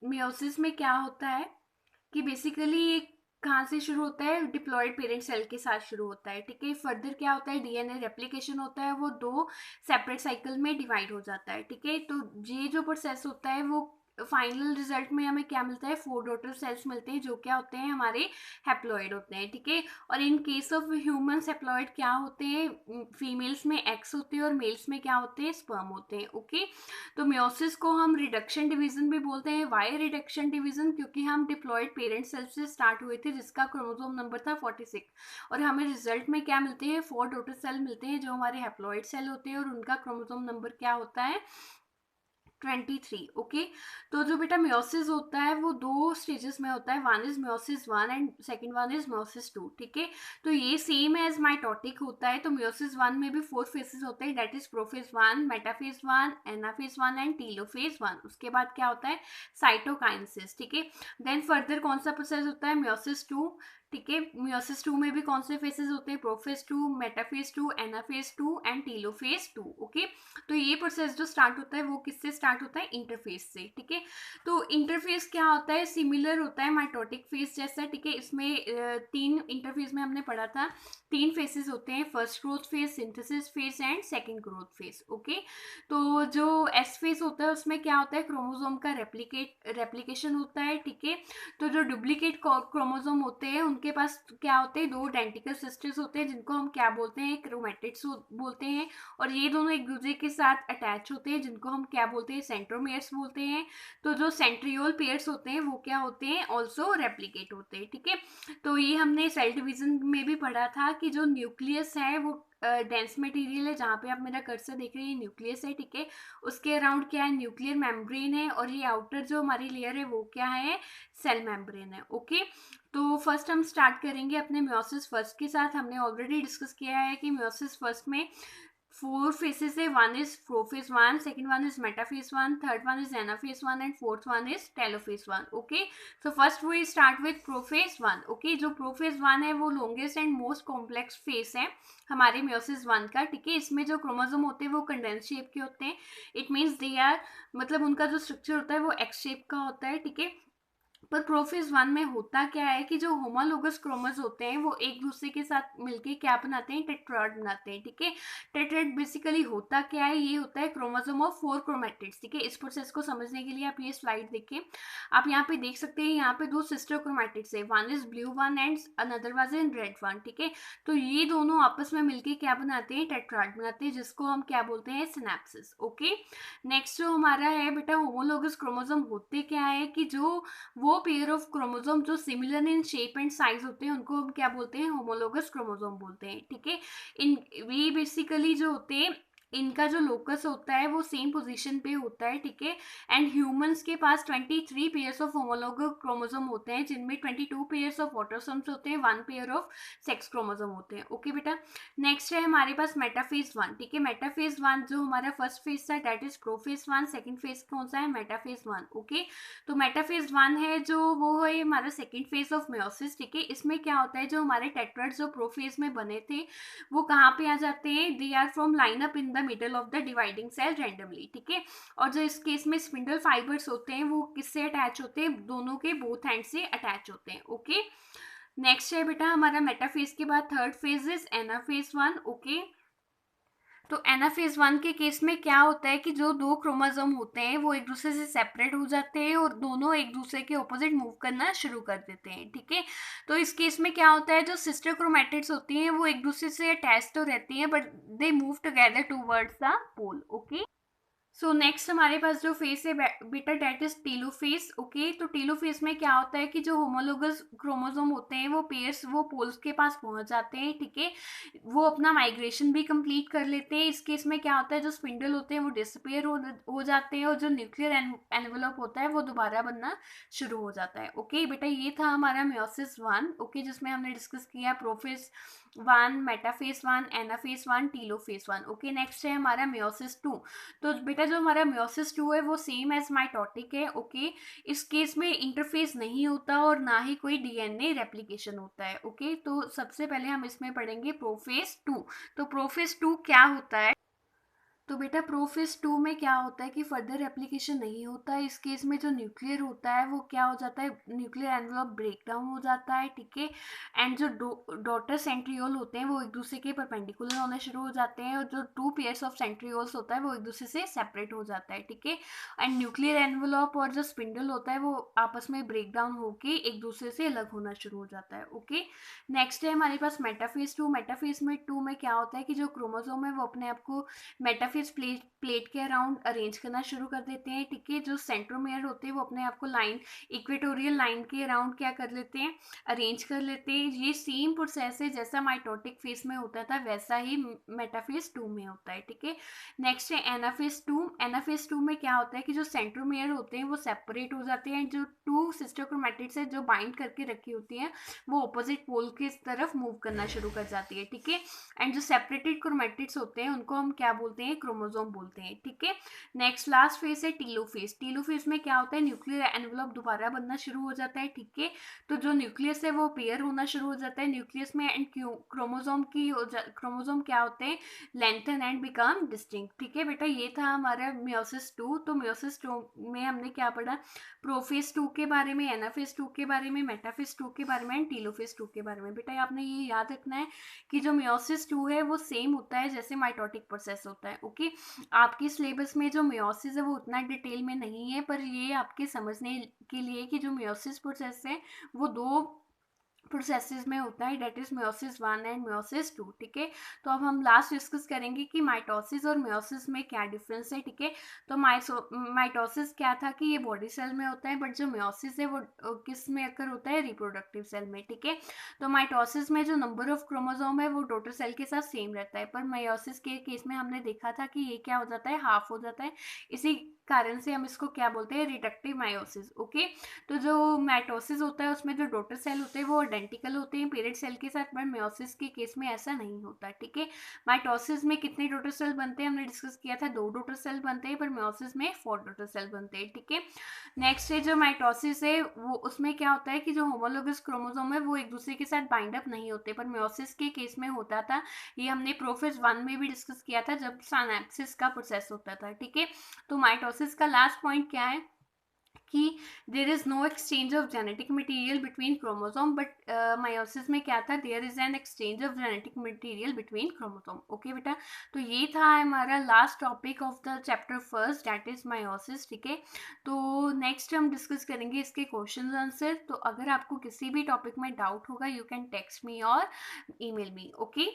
Meiosis में क्या होता है कि बेसिकली ये कहाँ से शुरू होता है, डिप्लॉयड पेरेंट सेल के साथ शुरू होता है, ठीक है। फर्दर क्या होता है, डीएनए रेप्लिकेशन होता है, वो दो सेपरेट साइकिल में डिवाइड हो जाता है, ठीक है। तो ये जो प्रोसेस होता है वो फाइनल रिजल्ट में हमें क्या मिलता है, 4 डॉटर सेल्स मिलते हैं जो क्या होते हैं, हमारे हैप्लॉइड होते हैं, ठीक है। और in case of human haploid क्या होते हैं, फीमेल्स में एक्स होते हैं और मेल्स में क्या होते हैं, स्पर्म होते हैं, ओके। तो मियोसिस को हम रिडक्शन डिवीजन भी बोलते हैं। वाई रिडक्शन डिवीजन, क्योंकि हम डिप्लॉयड पेरेंट सेल से स्टार्ट हुए थे जिसका क्रोमोसोम नंबर था 46, और हमें रिजल्ट में क्या मिलते हैं, 4 डॉटर सेल मिलते हैं जो हमारे हैप्लॉइड सेल होते हैं, और उनका क्रोमोसोम नंबर क्या होता है, 23, ओके। तो जो बेटा मियोसिस होता है वो दो स्टेजेस में होता है, one is meiosis one and second one is meiosis two, ठीक है। तो ये सेम एज माइटोटिक होता है। तो मियोसिस वन में भी 4 फेजेस होते हैं, that is prophase one, metaphase one, anaphase one and telophase one. उसके बाद क्या होता है, साइटोकाइनेसिस, ठीक है। देन फर्दर कौन सा प्रोसेस होता है, मियोसिस टू, ठीक है। मियोसिस टू में भी कौन से फेजेस होते हैं, prophase two, metaphase two, anaphase two and telophase two, okay. तो ये प्रोसेस जो स्टार्ट होता है वो किससे स्टार्ट होता है, इंटरफेस से, ठीक है। तो इंटरफेस क्या होता है, सिमिलर होता है माइटोटिक फेज जैसा, ठीक है। इसमें तीन इंटरफेस में हमने पढ़ा था, तीन फेजेस होते हैं, first growth phase, synthesis phase and second growth phase, okay. तो जो एस फेज होता है उसमें क्या होता है, क्रोमोसोम का रेप्लिकेशन होता है, ठीक है। तो जो डुप्लीकेट क्रोमोसोम होते हैं उनके पास क्या होते हैं, दो आइडेंटिकल सिस्टर्स होते हैं जिनको हम क्या बोलते हैं, क्रोमेटिड्स बोलते हैं। और ये दोनों एक दूसरे के साथ अटैच होते हैं जिनको हम क्या बोलते हैं, सेंट्रोमेयर्स बोलते हैं। तो जो सेंट्रियोल पेयर्स होते हैं वो क्या होते हैं, ऑल्सो रेप्लिकेट होते हैं, ठीक है। तो ये हमने सेल डिवीजन में भी पढ़ा था कि जो न्यूक्लियस है वो डेंस मटेरियल है, जहाँ पे आप मेरा कर्सर देख रहे हैं न्यूक्लियस है, ठीक है। उसके अराउंड क्या है, न्यूक्लियर मेम्ब्रेन है, और ये आउटर जो हमारी लेयर है वो क्या है, सेल मेम्ब्रेन है, ओके। तो फर्स्ट हम स्टार्ट करेंगे अपने मियोसिस फर्स्ट के साथ। हमने ऑलरेडी डिस्कस किया है कि मियोसिस फर्स्ट में 4 phases है, one is prophase one, second one is metaphase one, third one is anaphase one and fourth one is telophase one, okay। So first we start with prophase one, okay। जो prophase one है वो longest and most complex phase है हमारे meiosis one का, ठीक है। इसमें जो क्रोमोसोम होते हैं वो कंडेंस शेप के होते हैं, इट मीन्स दे आर, मतलब उनका जो स्ट्रक्चर होता है वो एक्स शेप का होता है, ठीक है। पर प्रोफेज वन में होता क्या है कि जो होमोलोगस क्रोमोस होते हैं वो एक दूसरे के साथ मिलके क्या बनाते हैं, टेट्राड बनाते हैं, ठीक है। टेट्राड बेसिकली होता क्या है, ये होता है क्रोमोसोम ऑफ 4 क्रोमेटिड्स, ठीक है। इस प्रोसेस को समझने के लिए आप ये स्लाइड देखिए, आप यहाँ पे देख सकते हैं, यहाँ पे दो सिस्टर क्रोमेटिड्स है, one is blue one and another was in red one, ठीक है। तो ये दोनों आपस में मिलके क्या बनाते हैं, टेट्राड बनाते हैं, जिसको हम क्या बोलते हैं, सिनेप्सिस, ओके। नेक्स्ट जो हमारा है बेटा होमोलोगस क्रोमोसोम होते क्या है कि जो वो पेयर ऑफ क्रोमोसोम जो similar in shape and size होते हैं उनको हम क्या बोलते हैं, होमोलोगस क्रोमोसोम बोलते हैं, ठीक है। इन वे बेसिकली जो होते हैं इनका जो लोकस होता है वो सेम पोजीशन पे होता है, ठीक है। एंड ह्यूमंस के पास 23 पेयर्स ऑफ होमोलोगस क्रोमोसोम होते हैं, जिनमें 22 पेयर्स ऑफ ऑटोसोम्स होते हैं, one pair of sex chromosome होते हैं, ओके बेटा। नेक्स्ट है हमारे पास मेटाफेज वन, ठीक है। मेटाफेज वन जो हमारा फर्स्ट फेज था that is prophase one, second phase कौन सा है, मेटाफेज वन, ओके। तो मेटाफेज वन है जो वो है हमारा सेकेंड फेज ऑफ मियोसिस, ठीक है। इसमें क्या होता है, जो हमारे टेट्राड जो प्रोफेज में बने थे वो कहाँ पे आ जाते हैं, they are from line up in the middle of the dividing cell randomly, ठीक है। और जो इस केस में स्पिंडल फाइबर्स होते हैं वो किससे अटैच होते हैं, दोनों के बोथ हैंड से अटैच होते हैं, ओके। नेक्स्ट है बेटा हमारा मेटाफेज के बाद third phase is anaphase one, okay. तो एनाफेज वन के केस में क्या होता है कि जो दो क्रोमोसोम होते हैं वो एक दूसरे से सेपरेट हो जाते हैं और दोनों एक दूसरे के ऑपोजिट मूव करना शुरू कर देते हैं, ठीक है। तो इस केस में क्या होता है, जो सिस्टर क्रोमेटिड्स होती हैं वो एक दूसरे से अटैच तो रहती हैं but they move together towards the pole, okay. So next हमारे पास जो फेस है बेटा डेट इज टेलोफेस, ओके। तो टेलोफेस में क्या होता है कि जो होमोलोगस क्रोमोसोम होते हैं वो पेयर्स वो पोल्स के पास पहुंच जाते हैं, ठीक है। वो अपना माइग्रेशन भी कंप्लीट कर लेते हैं। इस केस में क्या होता है, जो स्पिंडल होते हैं वो डिसअपियर हो जाते हैं और जो न्यूक्लियर एनवेलप होता है वो दोबारा बनना शुरू हो जाता है, ओके बेटा। ये था हमारा मियोसिस वन, ओके, जिसमें हमने डिस्कस किया prophase one, metaphase one, anaphase one, telophase one, okay. Next है हमारा मियोसिस टू। तो बेटा जो हमारा मियोसिस टू है वो सेम एज माइटोटिक है, ओके। इस केस में इंटरफेस नहीं होता और ना ही कोई डीएनए रेप्लिकेशन होता है, ओके। तो सबसे पहले हम इसमें पढ़ेंगे प्रोफेस टू। तो प्रोफेस टू क्या होता है, तो बेटा प्रोफेज 2 में क्या होता है कि फर्दर एप्लीकेशन नहीं होता है। इस केस में जो न्यूक्लियर होता है वो क्या हो जाता है, न्यूक्लियर एनवलप ब्रेक डाउन हो जाता है, ठीक है। एंड जो डॉटर सेंट्रियोल होते हैं वो एक दूसरे के परपेंडिकुलर होने शुरू हो जाते हैं, और जो टू पेयर्स ऑफ सेंट्रियोल्स होता है वो एक दूसरे से सेपरेट हो जाता है, ठीक है। एंड न्यूक्लियर एनवलप और जो स्पिंडल होता है वो आपस में ब्रेक डाउन होके एक दूसरे से अलग होना शुरू हो जाता है, ओके। नेक्स्ट है हमारे पास मेटाफेज 2। मेटाफेज में 2 में क्या होता है कि जो क्रोमोसोम है वो अपने आप को मेटाफेज प्लेट प्लेट के अराउंड अरेंज करना शुरू कर देते हैं, ठीक है। जो सेंट्रोमेयर होते हैं वो अपने आप को लाइन, इक्वेटोरियल लाइन के अराउंड क्या कर लेते हैं, अरेंज कर लेते हैं। ये सेम प्रोसेस है जैसा माइटोटिक फेज में होता था वैसा ही मेटाफेज 2 में होता है, ठीक है। नेक्स्ट है एनाफेज 2। एनाफेज 2 में क्या होता है कि जो सेंट्रोमेयर होते हैं वो सेपरेट हो जाते हैं, जो टू सिस्टर क्रोमैटिड्स है जो बाइंड करके रखी होती हैं वो ऑपोजिट पोल की तरफ मूव करना शुरू कर जाती है, ठीक है। एंड जो सेपरेटेड क्रोमैटिड्स होते हैं उनको हम क्या बोलते हैं, क्रोमोसोम बोलते हैं, ठीक है। नेक्स्ट लास्ट फेज है टीलोफेज। टीलोफेज में क्या होता है, न्यूक्लियर एनवलप दोबारा बनना शुरू हो जाता है, ठीक है। तो जो न्यूक्लियस है वो पेयर होना शुरू हो जाता है न्यूक्लियस में, एंड क्रोमोसोम क्रोमोसोम क्या होते हैं, लेंथन एंड बिकम डिस्टिंक्ट, ठीक है बेटा। ये था हमारा मियोसिस 2। तो मियोसिस 2 में हमने क्या पढ़ा, प्रोफेज 2 के बारे में, एनाफेज 2 के बारे में, मेटाफेज 2 के बारे में एंड टीलोफेज 2 के बारे में। बेटा आपने ये याद रखना है कि जो मियोसिस 2 है वो सेम होता है जैसे माइटोटिक प्रोसेस होता है, ओके। आपके सिलेबस में जो मियोसिस है वो उतना डिटेल में नहीं है, पर ये आपके समझने के लिए कि जो मियोसिस प्रोसेस है वो दो प्रोसेसेस में होता है, that is meiosis 1 and meiosis 2, ठीक है। तो अब हम लास्ट डिस्कस करेंगे कि माइटोसिस और मियोसिस में क्या डिफरेंस है, ठीक है। तो माइटोसिस क्या था कि ये बॉडी सेल में होता है, बट जो मियोसिस है वो किस में अकर होता है, रिप्रोडक्टिव सेल में, ठीक है। तो माइटोसिस में जो नंबर ऑफ क्रोमोसोम है वो टोटल सेल के साथ सेम रहता है, पर मियोसिस के केस में हमने देखा था कि ये क्या हो जाता है, हाफ हो जाता है। इसी कारण से हम इसको क्या बोलते हैं, रिडक्टिव मायोसिस, ओके। तो जो माइटोसिस होता है उसमें जो डॉटर सेल होते हैं वो आइडेंटिकल होते हैं पेरेंट सेल के साथ, बट मियोसिस के केस में ऐसा नहीं होता, ठीक है। माइटोसिस में कितने डॉटर सेल बनते हैं हमने डिस्कस किया था, 2 डॉटर सेल बनते हैं, पर मियोसिस में 4 डॉटर सेल बनते हैं, ठीक है। नेक्स्ट है जो माइटोसिस है वो उसमें क्या होता है कि जो होमोलोगस क्रोमोसोम है वो एक दूसरे के साथ बाइंड अप नहीं होते, पर मियोसिस के केस में होता था। ये हमने प्रोफेज 1 में भी डिस्कस किया था जब सिनेप्सिस का प्रोसेस होता था, ठीक है। तो माइटोसिस का लास्ट पॉइंट क्या है कि there is no exchange of genetic material between chromosome, but meiosis में क्या था, there is an exchange of genetic material between chromosome, okay बेटा। तो ये था हमारा last topic of the chapter first, that is meiosis, ठीक है। तो नेक्स्ट हम डिस्कस करेंगे इसके क्वेश्चन आंसर। तो अगर आपको किसी भी टॉपिक में डाउट होगा यू कैन टेक्स्ट मी और ईमेल मी, ओके।